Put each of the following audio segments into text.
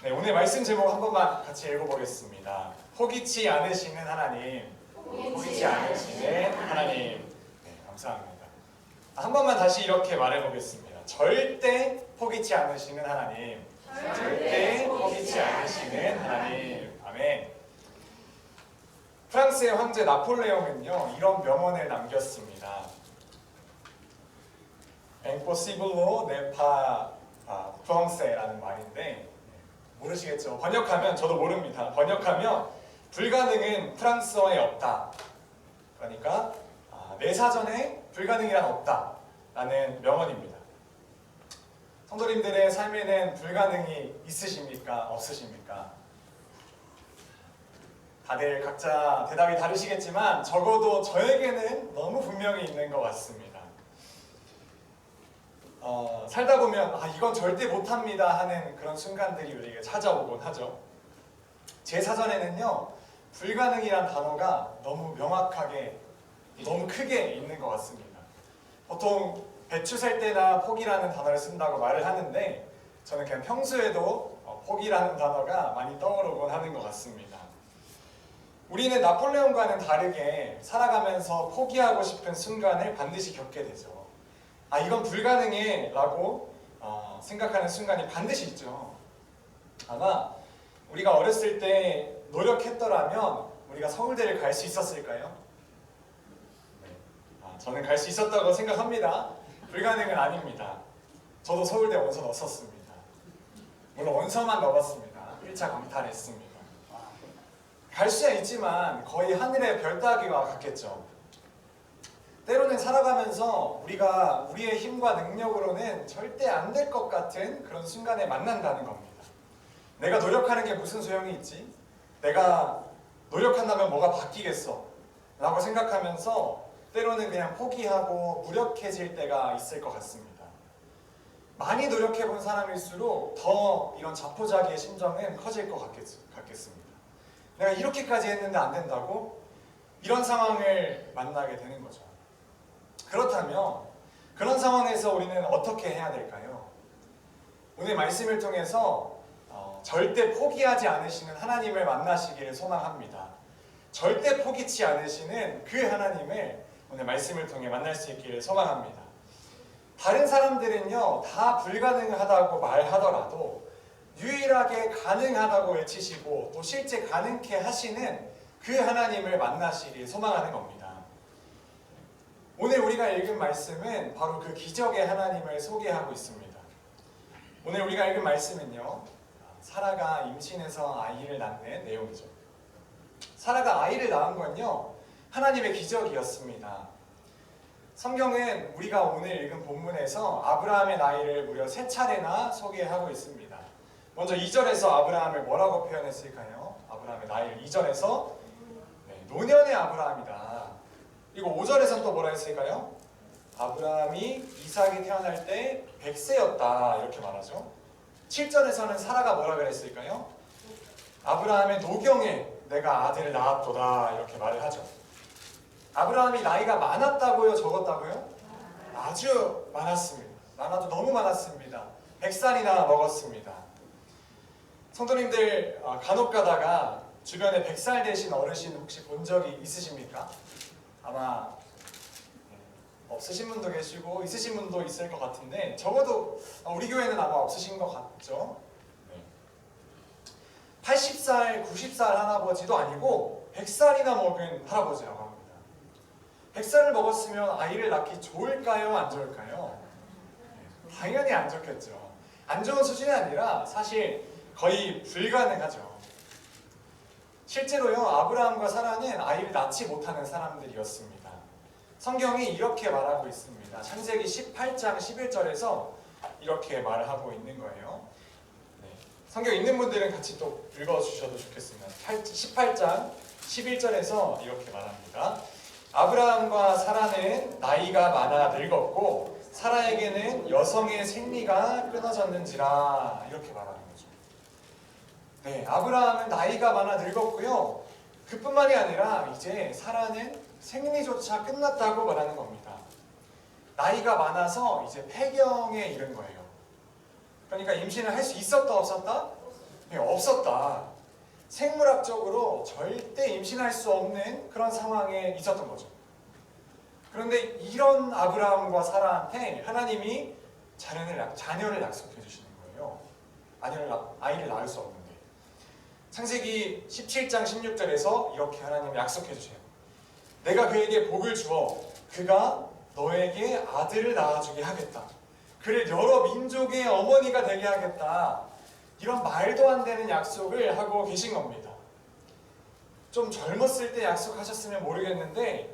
네, 오늘 말씀 제목 한 번만 같이 읽어보겠습니다. 포기치 않으시는 하나님, 포기치 않으시는 하나님. 네, 감사합니다. 한 번만 다시 이렇게 말해보겠습니다. 절대 포기치 않으시는 하나님, 절대 포기치 않으시는 하나님. 아멘. 프랑스의 황제 나폴레옹은요, 이런 명언을 남겼습니다. Impossible로 n'est pas français라는 말인데, 모르시겠죠? 번역하면, 저도 모릅니다. 번역하면 불가능은 프랑스어에 없다. 그러니까 내 사전에 불가능이란 없다 라는 명언입니다. 성도님들의 삶에는 불가능이 있으십니까? 없으십니까? 다들 각자 대답이 다르시겠지만 적어도 저에게는 너무 분명히 있는 것 같습니다. 살다 보면 이건 절대 못합니다 하는 그런 순간들이 우리에게 찾아오곤 하죠. 제 사전에는요, 불가능이란 단어가 너무 명확하게, 너무 크게 있는 것 같습니다. 보통 배추 셀 때나 포기라는 단어를 쓴다고 말을 하는데, 저는 그냥 평소에도 포기라는 단어가 많이 떠오르곤 하는 것 같습니다. 우리는 나폴레옹과는 다르게 살아가면서 포기하고 싶은 순간을 반드시 겪게 되죠. 이건 불가능해 라고 생각하는 순간이 반드시 있죠. 아마 우리가 어렸을 때 노력했더라면 우리가 서울대를 갈 수 있었을까요? 네. 저는 갈 수 있었다고 생각합니다. 불가능은 아닙니다. 저도 서울대 원서 넣었습니다. 물론 원서만 넣었습니다. 1차 강탈했습니다. 갈 수야 있지만 거의 하늘의 별 따기와 같겠죠. 때로는 살아가면서 우리가 우리의 힘과 능력으로는 절대 안 될 것 같은 그런 순간에 만난다는 겁니다. 내가 노력하는 게 무슨 소용이 있지? 내가 노력한다면 뭐가 바뀌겠어? 라고 생각하면서 때로는 그냥 포기하고 무력해질 때가 있을 것 같습니다. 많이 노력해본 사람일수록 더 이런 자포자기의 심정은 커질 것 같겠습니다. 내가 이렇게까지 했는데 안 된다고? 이런 상황을 만나게 되는 거죠. 그렇다면 그런 상황에서 우리는 어떻게 해야 될까요? 오늘 말씀을 통해서 절대 포기하지 않으시는 하나님을 만나시기를 소망합니다. 절대 포기치 않으시는 그 하나님을 오늘 말씀을 통해 만날 수 있기를 소망합니다. 다른 사람들은요, 다 불가능하다고 말하더라도 유일하게 가능하다고 외치시고 또 실제 가능케 하시는 그 하나님을 만나시길 소망하는 겁니다. 오늘 우리가 읽은 말씀은 바로 그 기적의 하나님을 소개하고 있습니다. 오늘 우리가 읽은 말씀은요, 사라가 임신해서 아이를 낳는 내용이죠. 사라가 아이를 낳은 건요, 하나님의 기적이었습니다. 성경은 우리가 오늘 읽은 본문에서 아브라함의 나이를 무려 3차례나 소개하고 있습니다. 먼저 2절에서 아브라함을 뭐라고 표현했을까요? 아브라함의 나이를 2절에서 노년의 아브라함이다. 그리고 5절에서는 또 뭐라 했을까요? 아브라함이 이삭이 태어날 때 100세였다 이렇게 말하죠. 7절에서는 사라가 뭐라 그랬을까요? 아브라함의 노경에 내가 아들을 낳았도다 이렇게 말을 하죠. 아브라함이 나이가 많았다고요? 적었다고요? 아주 많았습니다. 많아도 너무 많았습니다. 100살이나 먹었습니다. 성도님들 간혹 가다가 주변에 100살 되신 어르신 혹시 본 적이 있으십니까? 아마 없으신 분도 계시고 있으신 분도 있을 것 같은데 적어도 우리 교회는 아마 없으신 것 같죠? 80살, 90살 할아버지도 아니고 100살이나 먹은 할아버지라고 합니다. 100살을 먹었으면 아이를 낳기 좋을까요? 안 좋을까요? 당연히 안 좋겠죠. 안 좋은 수준이 아니라 사실 거의 불가능하죠. 실제로요, 아브라함과 사라는 아이를 낳지 못하는 사람들이었습니다. 성경이 이렇게 말하고 있습니다. 창세기 18장 11절에서 이렇게 말을 하고 있는 거예요. 성경 있는 분들은 같이 또 읽어주셔도 좋겠습니다. 18장 11절에서 이렇게 말합니다. 아브라함과 사라는 나이가 많아 늙었고 사라에게는 여성의 생리가 끊어졌는지라 이렇게 말하는 거죠. 아브라함은 나이가 많아 늙었고요. 그뿐만이 아니라 이제 사라는 생리조차 끝났다고 말하는 겁니다. 나이가 많아서 이제 폐경에 이른 거예요. 그러니까 임신을 할 수 있었다 없었다? 없었다. 생물학적으로 절대 임신할 수 없는 그런 상황에 있었던 거죠. 그런데 이런 아브라함과 사라한테 하나님이 자녀를 약속해 주시는 거예요. 아이를 낳을 수 없는데. 창세기 17장 16절에서 이렇게 하나님이 약속해 주세요. 내가 그에게 복을 주어 그가 너에게 아들을 낳아주게 하겠다. 그를 여러 민족의 어머니가 되게 하겠다. 이런 말도 안 되는 약속을 하고 계신 겁니다. 좀 젊었을 때 약속하셨으면 모르겠는데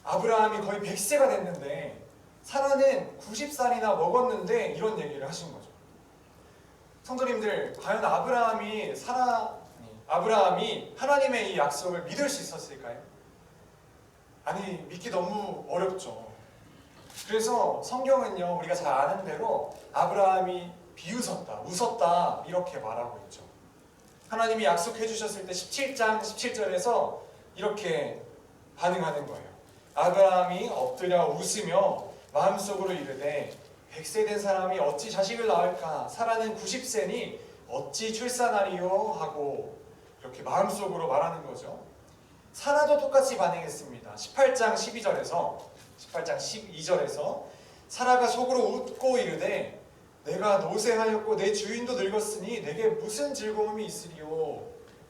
아브라함이 거의 100세가 됐는데 사라는 90살이나 먹었는데 이런 얘기를 하신 거죠. 성도님들, 과연 아브라함이 하나님의 이 약속을 믿을 수 있었을까요? 아니, 믿기 너무 어렵죠. 그래서 성경은요, 우리가 잘 아는 대로 아브라함이 비웃었다, 웃었다 이렇게 말하고 있죠. 하나님이 약속해 주셨을 때 17장 17절에서 이렇게 반응하는 거예요. 아브라함이 엎드려 웃으며 마음속으로 이르되 100세 된 사람이 어찌 자식을 낳을까? 사라는 90세니 어찌 출산하리요? 하고 이렇게 마음속으로 말하는 거죠. 사라도 똑같이 반응했습니다. 18장 12절에서 사라가 속으로 웃고 이르되 내가 노쇠하였고 내 주인도 늙었으니 내게 무슨 즐거움이 있으리요?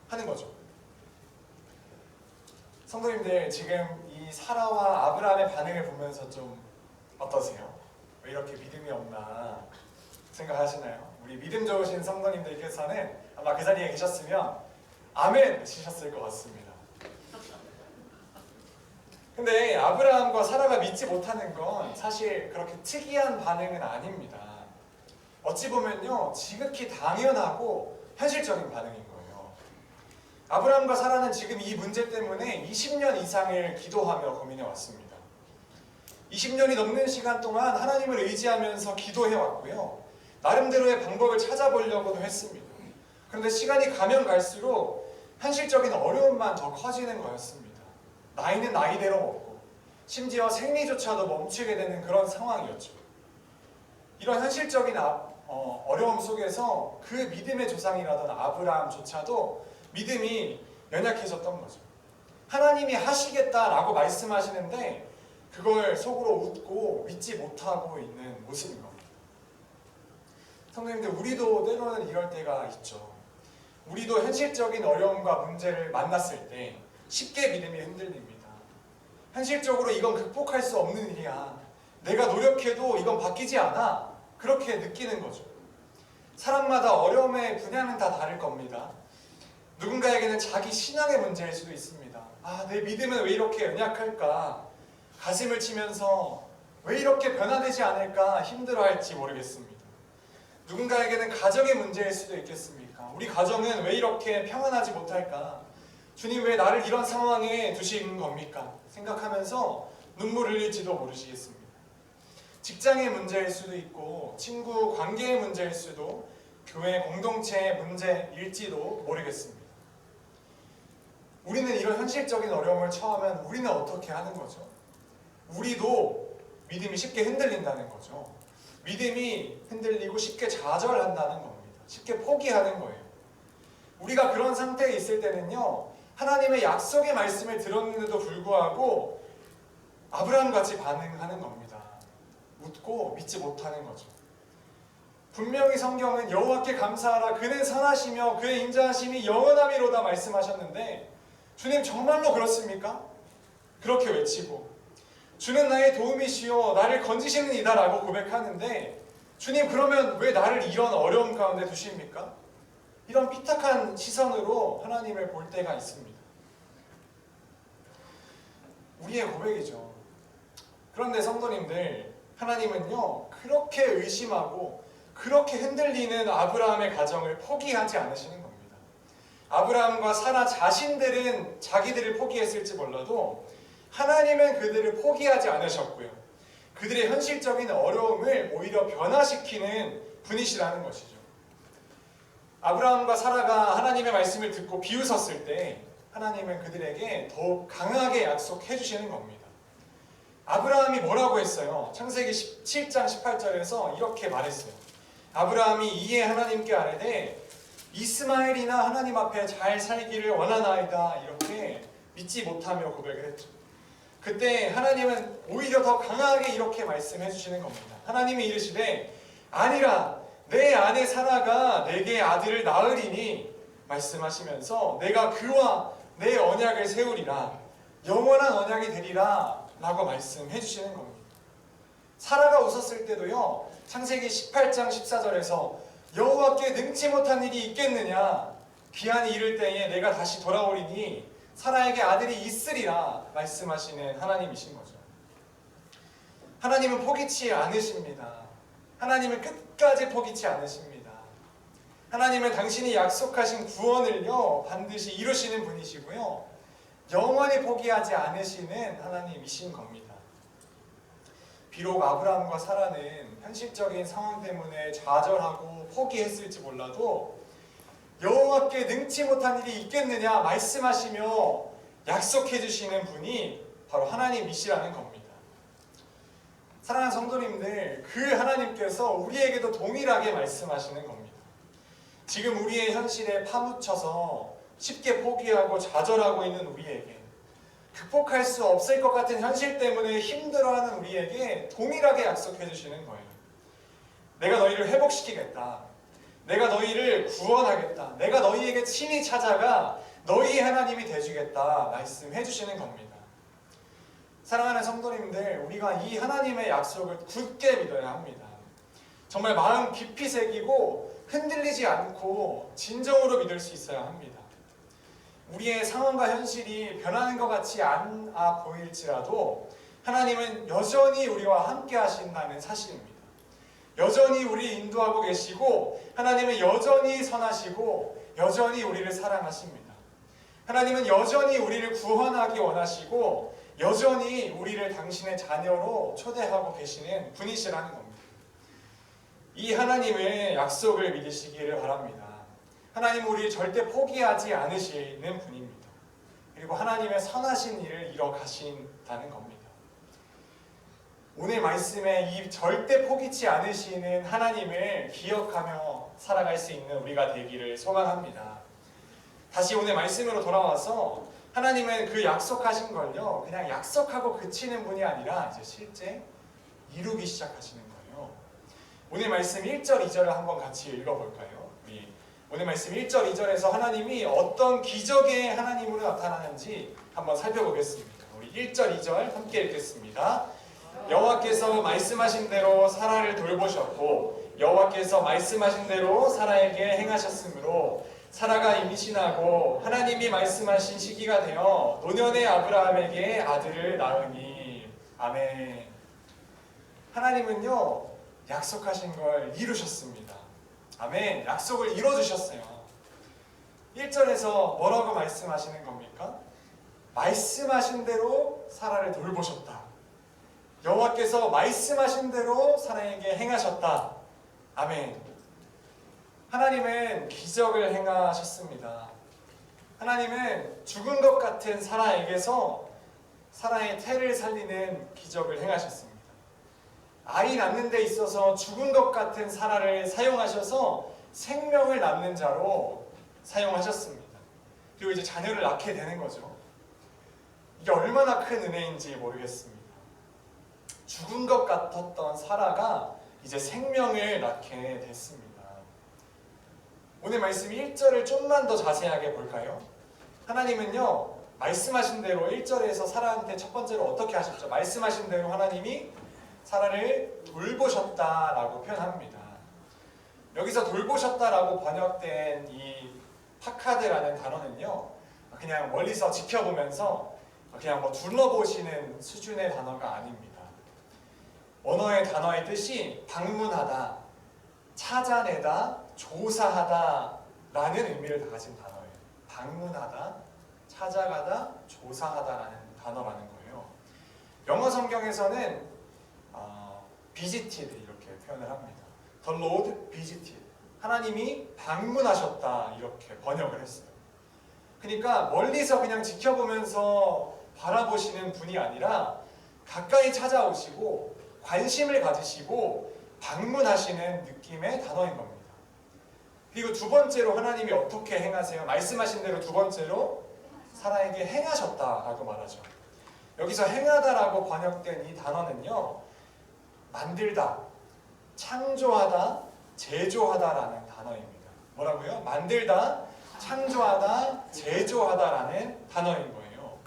하는 거죠. 성도님들, 지금 이 사라와 아브라함의 반응을 보면서 좀 어떠세요? 왜 이렇게 믿음이 없나 생각하시나요? 우리 믿음 좋으신 성도님들께서는 아마 그 자리에 계셨으면 아멘 하셨을 것 같습니다. 근데 아브라함과 사라가 믿지 못하는 건 사실 그렇게 특이한 반응은 아닙니다. 어찌 보면요, 지극히 당연하고 현실적인 반응인 거예요. 아브라함과 사라는 지금 이 문제 때문에 20년 이상을 기도하며 고민해 왔습니다. 20년이 넘는 시간 동안 하나님을 의지하면서 기도해 왔고요. 나름대로의 방법을 찾아보려고도 했습니다. 그런데 시간이 가면 갈수록 현실적인 어려움만 더 커지는 거였습니다. 나이는 나이대로 먹고 심지어 생리조차도 멈추게 되는 그런 상황이었죠. 이런 현실적인 어려움 속에서 그 믿음의 조상이라던 아브라함조차도 믿음이 연약해졌던 거죠. 하나님이 하시겠다라고 말씀하시는데 그걸 속으로 웃고 믿지 못하고 있는 모습인 겁니다. 성도님들, 우리도 때로는 이럴 때가 있죠. 우리도 현실적인 어려움과 문제를 만났을 때 쉽게 믿음이 흔들립니다. 현실적으로 이건 극복할 수 없는 일이야. 내가 노력해도 이건 바뀌지 않아. 그렇게 느끼는 거죠. 사람마다 어려움의 분야는 다 다를 겁니다. 누군가에게는 자기 신앙의 문제일 수도 있습니다. 내 믿음은 왜 이렇게 연약할까? 가슴을 치면서 왜 이렇게 변화되지 않을까 힘들어할지 모르겠습니다. 누군가에게는 가정의 문제일 수도 있겠습니까? 우리 가정은 왜 이렇게 평안하지 못할까? 주님, 왜 나를 이런 상황에 두신 겁니까? 생각하면서 눈물 흘릴지도 모르시겠습니다. 직장의 문제일 수도 있고 친구 관계의 문제일 수도, 교회 공동체의 문제일지도 모르겠습니다. 우리는 이런 현실적인 어려움을 처하면 우리는 어떻게 하는 거죠? 우리도 믿음이 쉽게 흔들린다는 거죠. 믿음이 흔들리고 쉽게 좌절한다는 겁니다. 쉽게 포기하는 거예요. 우리가 그런 상태에 있을 때는요, 하나님의 약속의 말씀을 들었는데도 불구하고 아브라함같이 반응하는 겁니다. 웃고 믿지 못하는 거죠. 분명히 성경은 여호와께 감사하라 그는 선하시며 그의 인자하심이 영원하미로다 말씀하셨는데 주님 정말로 그렇습니까? 그렇게 외치고 주는 나의 도움이시오 나를 건지시는 이다 라고 고백하는데 주님, 그러면 왜 나를 이런 어려움 가운데 두십니까? 이런 삐딱한 시선으로 하나님을 볼 때가 있습니다. 우리의 고백이죠. 그런데 성도님들, 하나님은요, 그렇게 의심하고 그렇게 흔들리는 아브라함의 가정을 포기하지 않으시는 겁니다. 아브라함과 사라 자신들은 자기들을 포기했을지 몰라도 하나님은 그들을 포기하지 않으셨고요. 그들의 현실적인 어려움을 오히려 변화시키는 분이시라는 것이죠. 아브라함과 사라가 하나님의 말씀을 듣고 비웃었을 때 하나님은 그들에게 더욱 강하게 약속해 주시는 겁니다. 아브라함이 뭐라고 했어요? 창세기 17장 18절에서 이렇게 말했어요. 아브라함이 이에 하나님께 아뢰되 이스마엘이나 하나님 앞에 잘 살기를 원하나이다 이렇게 믿지 못하며 고백을 했죠. 그때 하나님은 오히려 더 강하게 이렇게 말씀해 주시는 겁니다. 하나님이 이르시되 아니라 내 아내 사라가 내게 아들을 낳으리니 말씀하시면서 내가 그와 내 언약을 세우리라 영원한 언약이 되리라 라고 말씀해 주시는 겁니다. 사라가 웃었을 때도요, 창세기 18장 14절에서 여호와께 능치 못한 일이 있겠느냐, 기한이 이를 때에 내가 다시 돌아오리니 사라에게 아들이 있으리라 말씀하시는 하나님이신 거죠. 하나님은 포기치 않으십니다. 하나님은 끝까지 포기치 않으십니다. 하나님은 당신이 약속하신 구원을요 반드시 이루시는 분이시고요, 영원히 포기하지 않으시는 하나님이신 겁니다. 비록 아브라함과 사라는 현실적인 상황 때문에 좌절하고 포기했을지 몰라도 여호와께 능치 못한 일이 있겠느냐 말씀하시며 약속해 주시는 분이 바로 하나님이시라는 겁니다. 사랑하는 성도님들, 그 하나님께서 우리에게도 동일하게 말씀하시는 겁니다. 지금 우리의 현실에 파묻혀서 쉽게 포기하고 좌절하고 있는 우리에게, 극복할 수 없을 것 같은 현실 때문에 힘들어하는 우리에게 동일하게 약속해 주시는 거예요. 내가 너희를 회복시키겠다. 내가 너희를 구원하겠다. 내가 너희에게 친히 찾아가 너희의 하나님이 되주겠다 말씀해 주시는 겁니다. 사랑하는 성도님들, 우리가 이 하나님의 약속을 굳게 믿어야 합니다. 정말 마음 깊이 새기고 흔들리지 않고 진정으로 믿을 수 있어야 합니다. 우리의 상황과 현실이 변하는 것 같지 않아 보일지라도 하나님은 여전히 우리와 함께 하신다는 사실입니다. 여전히 우리 인도하고 계시고 하나님은 여전히 선하시고 여전히 우리를 사랑하십니다. 하나님은 여전히 우리를 구원하기 원하시고 여전히 우리를 당신의 자녀로 초대하고 계시는 분이시라는 겁니다. 이 하나님의 약속을 믿으시기를 바랍니다. 하나님은 우리를 절대 포기하지 않으시는 분입니다. 그리고 하나님의 선하신 일을 이뤄 가신다는 겁니다. 오늘 말씀에 이 절대 포기치 않으시는 하나님을 기억하며 살아갈 수 있는 우리가 되기를 소망합니다. 다시 오늘 말씀으로 돌아와서 하나님은 그 약속하신 걸요 그냥 약속하고 그치는 분이 아니라 이제 실제 이루기 시작하시는 거예요. 오늘 말씀 1절 2절을 한번 같이 읽어볼까요? 오늘 말씀 1절 2절에서 하나님이 어떤 기적의 하나님으로 나타나는지 한번 살펴보겠습니다. 우리 1절 2절 함께 읽겠습니다. 여호와께서 말씀하신 대로 사라를 돌보셨고 여호와께서 말씀하신 대로 사라에게 행하셨으므로 사라가 임신하고 하나님이 말씀하신 시기가 되어 노년의 아브라함에게 아들을 낳으니. 아멘. 하나님은요 약속하신 걸 이루셨습니다. 아멘. 약속을 이뤄주셨어요. 1절에서 뭐라고 말씀하시는 겁니까? 말씀하신 대로 사라를 돌보셨다. 여호와께서 말씀하신 대로 사라에게 행하셨다. 아멘. 하나님은 기적을 행하셨습니다. 하나님은 죽은 것 같은 사라에게서 사라의 태를 살리는 기적을 행하셨습니다. 아이 낳는 데 있어서 죽은 것 같은 사라를 사용하셔서 생명을 낳는 자로 사용하셨습니다. 그리고 이제 자녀를 낳게 되는 거죠. 이게 얼마나 큰 은혜인지 모르겠습니다. 죽은 것 같았던 사라가 이제 생명을 낳게 됐습니다. 오늘 말씀 1절을 좀만 더 자세하게 볼까요? 하나님은요 말씀하신 대로 1절에서 사라한테 첫 번째로 어떻게 하셨죠? 말씀하신 대로 하나님이 사라를 돌보셨다라고 표현합니다. 여기서 돌보셨다라고 번역된 이 파카드라는 단어는요 그냥 멀리서 지켜보면서 그냥 뭐 둘러보시는 수준의 단어가 아닙니다. 언어의 단어의 뜻이 방문하다, 찾아내다, 조사하다 라는 의미를 다 가진 단어예요. 방문하다, 찾아가다, 조사하다라는 단어라는 거예요. 영어 성경에서는 visited 이렇게 표현을 합니다. The Lord visited. 하나님이 방문하셨다 이렇게 번역을 했어요. 그러니까 멀리서 그냥 지켜보면서 바라보시는 분이 아니라 가까이 찾아오시고 관심을 가지시고 방문하시는 느낌의 단어인 겁니다. 그리고 두 번째로 하나님이 어떻게 행하세요? 말씀하신 대로 두 번째로 사라에게 행하셨다라고 말하죠. 여기서 행하다라고 번역된 이 단어는요, 만들다, 창조하다, 제조하다라는 단어입니다. 뭐라고요? 만들다, 창조하다, 제조하다라는 단어인 거예요.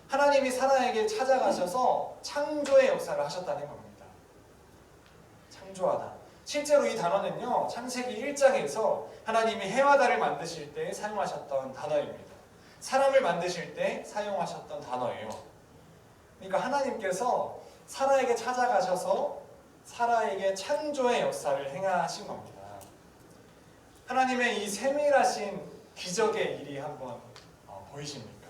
하나님이 사라에게 찾아가셔서 창조의 역사를 하셨다는 겁니다. 창조하다. 실제로 이 단어는요, 창세기 1장에서 하나님이 해와 달을 만드실 때 사용하셨던 단어입니다. 사람을 만드실 때 사용하셨던 단어예요. 그러니까 하나님께서 사라에게 찾아가셔서 사라에게 창조의 역사를 행하신 겁니다. 하나님의 이 세밀하신 기적의 일이 한번 보이십니까?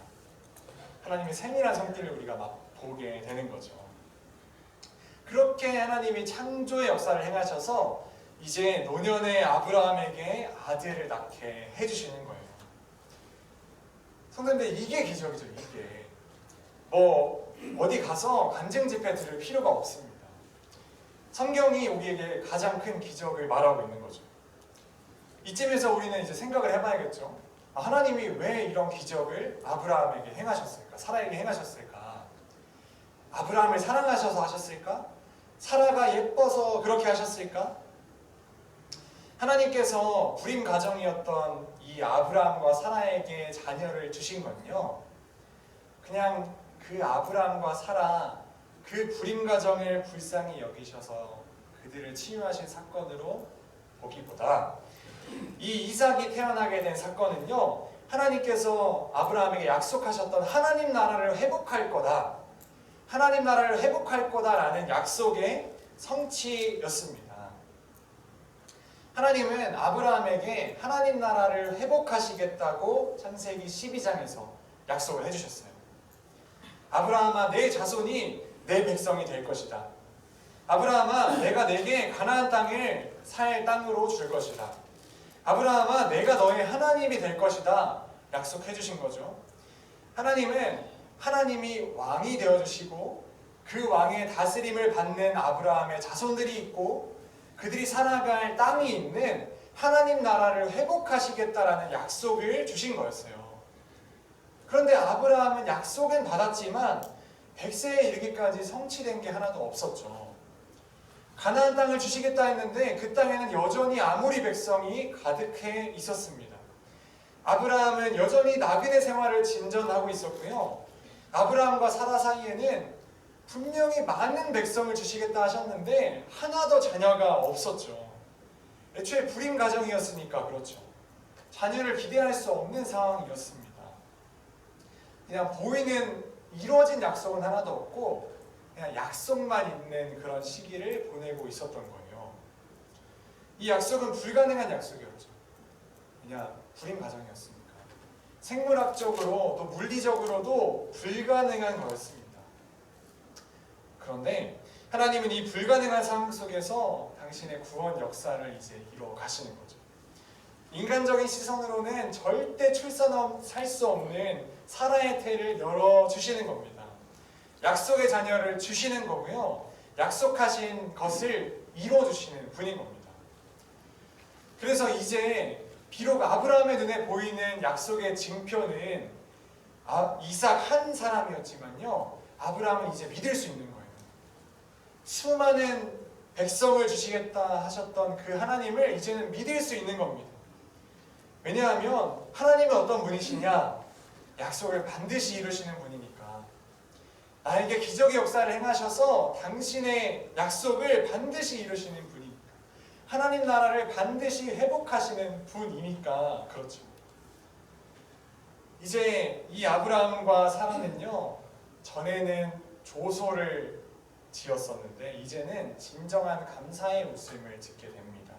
하나님의 세밀한 손길을 우리가 막 보게 되는 거죠. 그렇게 하나님이 창조의 역사를 행하셔서 이제 노년의 아브라함에게 아들을 낳게 해주시는 거예요. 성도님들, 이게 기적이죠. 이게 뭐 어디 가서 간증 집회 들을 필요가 없습니다. 성경이 우리에게 가장 큰 기적을 말하고 있는 거죠. 이쯤에서 우리는 이제 생각을 해봐야겠죠. 하나님이 왜 이런 기적을 아브라함에게 행하셨을까? 사라에게 행하셨을까? 아브라함을 사랑하셔서 하셨을까? 사라가 예뻐서 그렇게 하셨을까? 하나님께서 불임 가정이었던 이 아브라함과 사라에게 자녀를 주신 건요, 그냥 그 아브라함과 사라, 그 불임 가정을 불쌍히 여기셔서 그들을 치유하신 사건으로 보기보다 이 이삭이 태어나게 된 사건은요, 하나님께서 아브라함에게 약속하셨던 하나님 나라를 회복할 거다, 하나님 나라를 회복할 거다라는 약속의 성취였습니다. 하나님은 아브라함에게 하나님 나라를 회복하시겠다고 창세기 12장에서 약속을 해주셨어요. 아브라함아, 내 자손이 내 백성이 될 것이다. 아브라함아, 내가 내게 가나안 땅을 살 땅으로 줄 것이다. 아브라함아, 내가 너의 하나님이 될 것이다. 약속해 주신 거죠. 하나님은 하나님이 왕이 되어주시고 그 왕의 다스림을 받는 아브라함의 자손들이 있고 그들이 살아갈 땅이 있는 하나님 나라를 회복하시겠다라는 약속을 주신 거였어요. 그런데 아브라함은 약속은 받았지만 100세에 이르기까지 성취된 게 하나도 없었죠. 가나안 땅을 주시겠다 했는데 그 땅에는 여전히 아모리 백성이 가득해 있었습니다. 아브라함은 여전히 나그네 생활을 진전하고 있었고요. 아브라함과 사라 사이에는 분명히 많은 백성을 주시겠다 하셨는데 하나도 자녀가 없었죠. 애초에 불임 가정이었으니까 그렇죠. 자녀를 기대할 수 없는 상황이었습니다. 그냥 보이는 이루어진 약속은 하나도 없고 그냥 약속만 있는 그런 시기를 보내고 있었던 거예요. 이 약속은 불가능한 약속이었죠. 그냥 불임 가정이었으니까. 생물학적으로 또 물리적으로도 불가능한 거였습니다. 그런데 하나님은 이 불가능한 상황 속에서 당신의 구원 역사를 이제 이루어 가시는 거죠. 인간적인 시선으로는 절대 출산할 수 없는 사라의 태를 열어주시는 겁니다. 약속의 자녀를 주시는 거고요. 약속하신 것을 이루어주시는 분인 겁니다. 그래서 이제 비록 아브라함의 눈에 보이는 약속의 징표는 이삭 한 사람이었지만요, 아브라함은 이제 믿을 수 있는 거예요. 수많은 백성을 주시겠다 하셨던 그 하나님을 이제는 믿을 수 있는 겁니다. 왜냐하면 하나님은 어떤 분이시냐? 약속을 반드시 이루시는 분이니까. 나에게 기적의 역사를 행하셔서 당신의 약속을 반드시 이루시는 분이니까. 하나님 나라를 반드시 회복하시는 분이니까 그렇죠. 이제 이 아브라함과 사라는요, 전에는 조소를 지었었는데 이제는 진정한 감사의 웃음을 짓게 됩니다.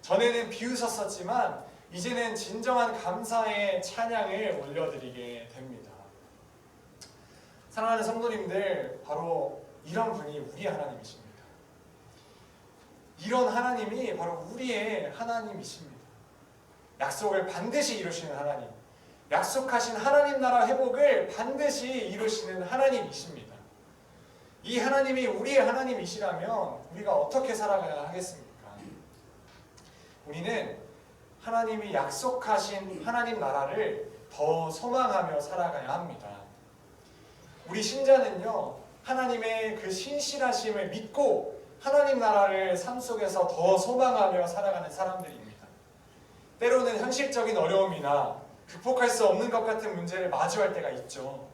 전에는 비웃었었지만 이제는 진정한 감사의 찬양을 올려드리게 됩니다. 사랑하는 성도님들, 바로 이런 분이 우리 하나님이십니다. 이런 하나님이 바로 우리의 하나님이십니다. 약속을 반드시 이루시는 하나님, 약속하신 하나님 나라 회복을 반드시 이루시는 하나님이십니다. 이 하나님이 우리의 하나님이시라면 우리가 어떻게 살아가야 하겠습니까? 우리는 하나님이 약속하신 하나님 나라를 더 소망하며 살아가야 합니다. 우리 신자는요, 하나님의 그 신실하심을 믿고 하나님 나라를 삶 속에서 더 소망하며 살아가는 사람들입니다. 때로는 현실적인 어려움이나 극복할 수 없는 것 같은 문제를 마주할 때가 있죠.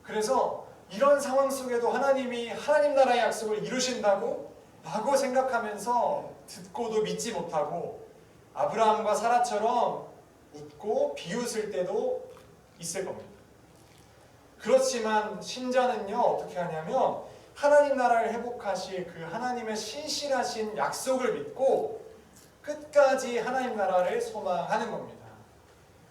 그래서 이런 상황 속에도 하나님이 하나님 나라의 약속을 이루신다고 라고 생각하면서 듣고도 믿지 못하고 아브라함과 사라처럼 웃고 비웃을 때도 있을 겁니다. 그렇지만 신자는요, 어떻게 하냐면 하나님 나라를 회복하실 그 하나님의 신실하신 약속을 믿고 끝까지 하나님 나라를 소망하는 겁니다.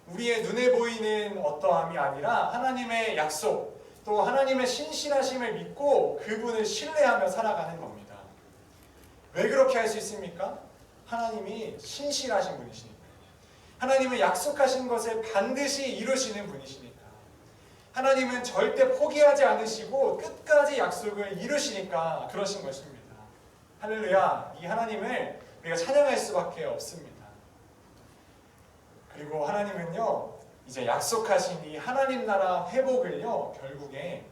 우리의 눈에 보이는 어떠함이 아니라 하나님의 약속, 또 하나님의 신실하심을 믿고 그분을 신뢰하며 살아가는 겁니다. 왜 그렇게 할 수 있습니까? 하나님이 신실하신 분이시니까. 하나님은 약속하신 것을 반드시 이루시는 분이시니까. 하나님은 절대 포기하지 않으시고 끝까지 약속을 이루시니까 그러신 것입니다. 할렐루야. 이 하나님을 우리가 찬양할 수밖에 없습니다. 그리고 하나님은요, 이제 약속하신 이 하나님 나라 회복을요, 결국에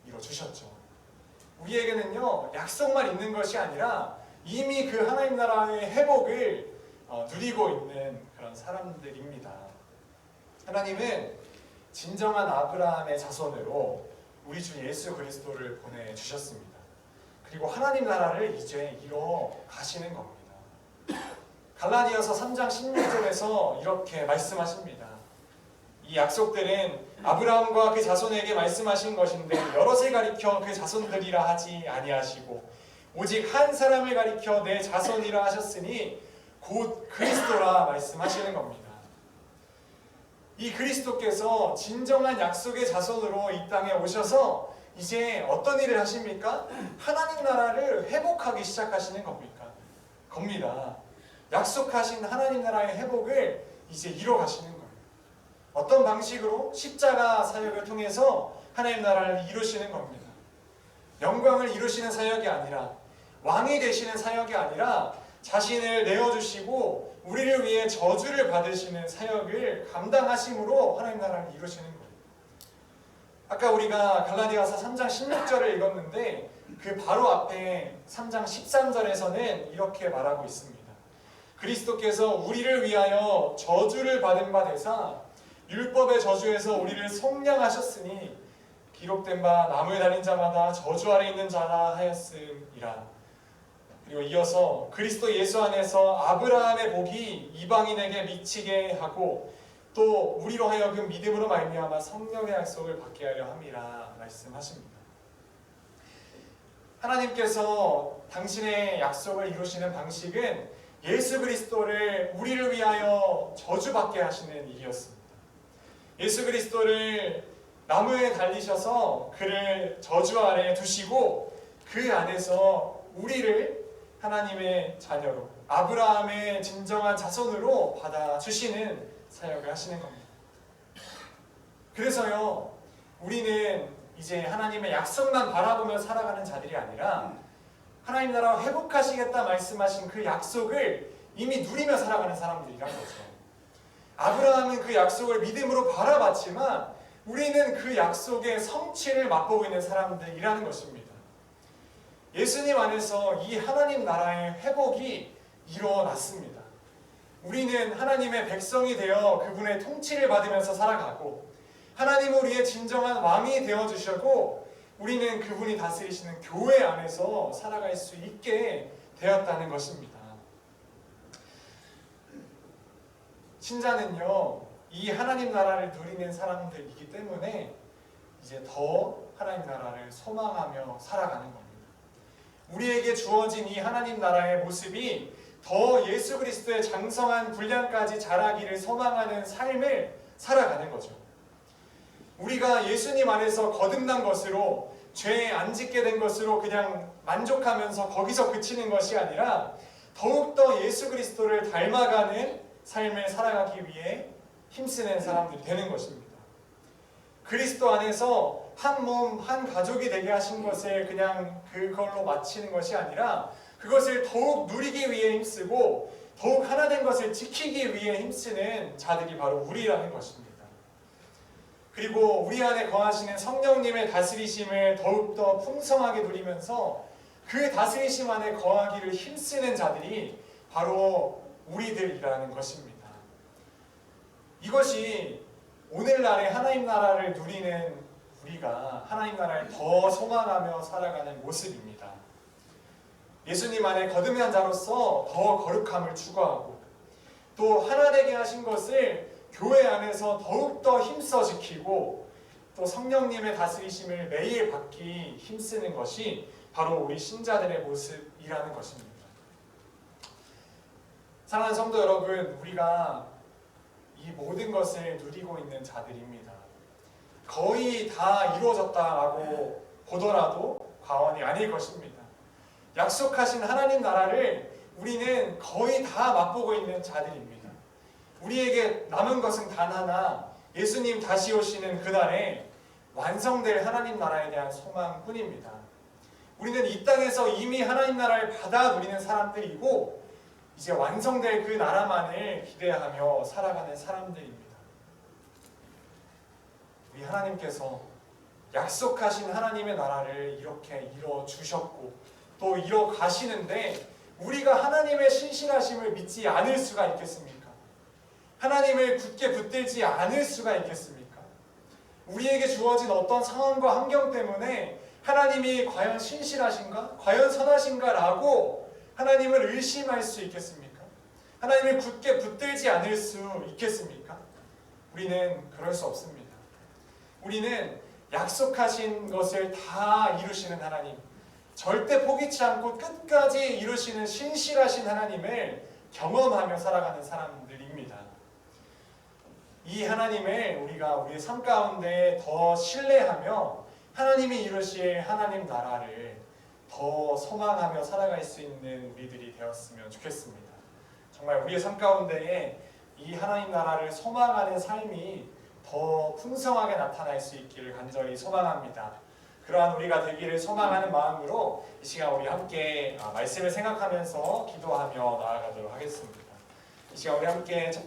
이뤄주셨죠. 우리에게는요, 약속만 있는 것이 아니라 이미 그 하나님 나라의 회복을 누리고 있는 그런 사람들입니다. 하나님은 진정한 아브라함의 자손으로 우리 주 예수 그리스도를 보내주셨습니다. 그리고 하나님 나라를 이제 이뤄 가시는 겁니다. 갈라디아서 3장 16절에서 이렇게 말씀하십니다. 이 약속들은 아브라함과 그 자손에게 말씀하신 것인데 여럿을 가리켜 그 자손들이라 하지 아니하시고 오직 한 사람을 가리켜 내 자손이라 하셨으니 곧 그리스도라 말씀하시는 겁니다. 이 그리스도께서 진정한 약속의 자손으로 이 땅에 오셔서 이제 어떤 일을 하십니까? 하나님 나라를 회복하기 시작하시는 겁니다. 약속하신 하나님 나라의 회복을 이제 이뤄가시는 거예요. 어떤 방식으로? 십자가 사역을 통해서 하나님 나라를 이루시는 겁니다. 영광을 이루시는 사역이 아니라, 왕이 되시는 사역이 아니라 자신을 내어주시고 우리를 위해 저주를 받으시는 사역을 감당하심으로 하나님 나라를 이루시는 거예요. 아까 우리가 갈라디아서 3장 16절을 읽었는데 그 바로 앞에 3장 13절에서는 이렇게 말하고 있습니다. 그리스도께서 우리를 위하여 저주를 받은 바 되사 율법의 저주에서 우리를 속량하셨으니 기록된 바 나무에 달린 자마다 저주 아래 있는 자라 하였음이라. 그리고 이어서 그리스도 예수 안에서 아브라함의 복이 이방인에게 미치게 하고 또 우리로 하여금 믿음으로 말미암아 성령의 약속을 받게 하려 함이라 말씀하십니다. 하나님께서 당신의 약속을 이루시는 방식은 예수 그리스도를 우리를 위하여 저주받게 하시는 일이었습니다. 예수 그리스도를 나무에 달리셔서 그를 저주 아래 두시고 그 안에서 우리를 하나님의 자녀로 아브라함의 진정한 자손으로 받아주시는 사역을 하시는 겁니다. 그래서요, 우리는 이제 하나님의 약속만 바라보며 살아가는 자들이 아니라 하나님 나라 회복하시겠다 말씀하신 그 약속을 이미 누리며 살아가는 사람들이란 거죠. 아브라함은 그 약속을 믿음으로 바라봤지만 우리는 그 약속의 성취를 맛보고 있는 사람들이라는 것입니다. 예수님 안에서 이 하나님 나라의 회복이 일어났습니다. 우리는 하나님의 백성이 되어 그분의 통치를 받으면서 살아가고 하나님은 우리의 진정한 왕이 되어주셨고 우리는 그분이 다스리시는 교회 안에서 살아갈 수 있게 되었다는 것입니다. 신자는요, 이 하나님 나라를 누리는 사람들이기 때문에 이제 더 하나님 나라를 소망하며 살아가는 겁니다. 우리에게 주어진 이 하나님 나라의 모습이 더 예수 그리스도의 장성한 분량까지 자라기를 소망하는 삶을 살아가는 거죠. 우리가 예수님 안에서 거듭난 것으로 죄에 안 짓게 된 것으로 그냥 만족하면서 거기서 그치는 것이 아니라 더욱더 예수 그리스도를 닮아가는 삶을 살아가기 위해 힘쓰는 사람들이 되는 것입니다. 그리스도 안에서 한 몸, 한 가족이 되게 하신 것을 그냥 그걸로 마치는 것이 아니라 그것을 더욱 누리기 위해 힘쓰고 더욱 하나된 것을 지키기 위해 힘쓰는 자들이 바로 우리라는 것입니다. 그리고 우리 안에 거하시는 성령님의 다스리심을 더욱더 풍성하게 누리면서 그 다스리심 안에 거하기를 힘쓰는 자들이 바로 우리들이라는 것입니다. 이것이 오늘날의 하나님 나라를 누리는 우리가 하나님 나라를 더 소망하며 살아가는 모습입니다. 예수님 안에 거듭난 자로서 더 거룩함을 추구하고 또 하나 되게 하신 것을 교회 안에서 더욱더 힘써 지키고 또 성령님의 다스리심을 매일 받기 힘쓰는 것이 바로 우리 신자들의 모습이라는 것입니다. 사랑하는 성도 여러분, 우리가 이 모든 것을 누리고 있는 자들입니다. 거의 다 이루어졌다라고 보더라도 과언이 아닐 것입니다. 약속하신 하나님 나라를 우리는 거의 다 맛보고 있는 자들입니다. 우리에게 남은 것은 단 하나, 예수님 다시 오시는 그날에 완성될 하나님 나라에 대한 소망뿐입니다. 우리는 이 땅에서 이미 하나님 나라를 받아 누리는 사람들이고 이제 완성될 그 나라만을 기대하며 살아가는 사람들입니다. 우리 하나님께서 약속하신 하나님의 나라를 이렇게 이뤄주셨고 또 이뤄가시는데 우리가 하나님의 신실하심을 믿지 않을 수가 있겠습니까? 하나님을 굳게 붙들지 않을 수가 있겠습니까? 우리에게 주어진 어떤 상황과 환경 때문에 하나님이 과연 신실하신가? 과연 선하신가? 라고 하나님을 의심할 수 있겠습니까? 하나님을 굳게 붙들지 않을 수 있겠습니까? 우리는 그럴 수 없습니다. 우리는 약속하신 것을 다 이루시는 하나님, 절대 포기치 않고 끝까지 이루시는 신실하신 하나님을 경험하며 살아가는 사람들입니다. 이 하나님을 우리가 우리의 삶 가운데 더 신뢰하며 하나님이 이루실 하나님 나라를 더 소망하며 살아갈 수 있는 우리들이 되었으면 좋겠습니다. 정말 우리의 삶 가운데에 이 하나님 나라를 소망하는 삶이 더 풍성하게 나타날 수 있기를 간절히 소망합니다. 그러한 우리가 되기를 소망하는 마음으로 이 시간 우리 함께 말씀을 생각하면서 기도하며 나아가도록 하겠습니다. 이 시간 우리 함께 첫 번째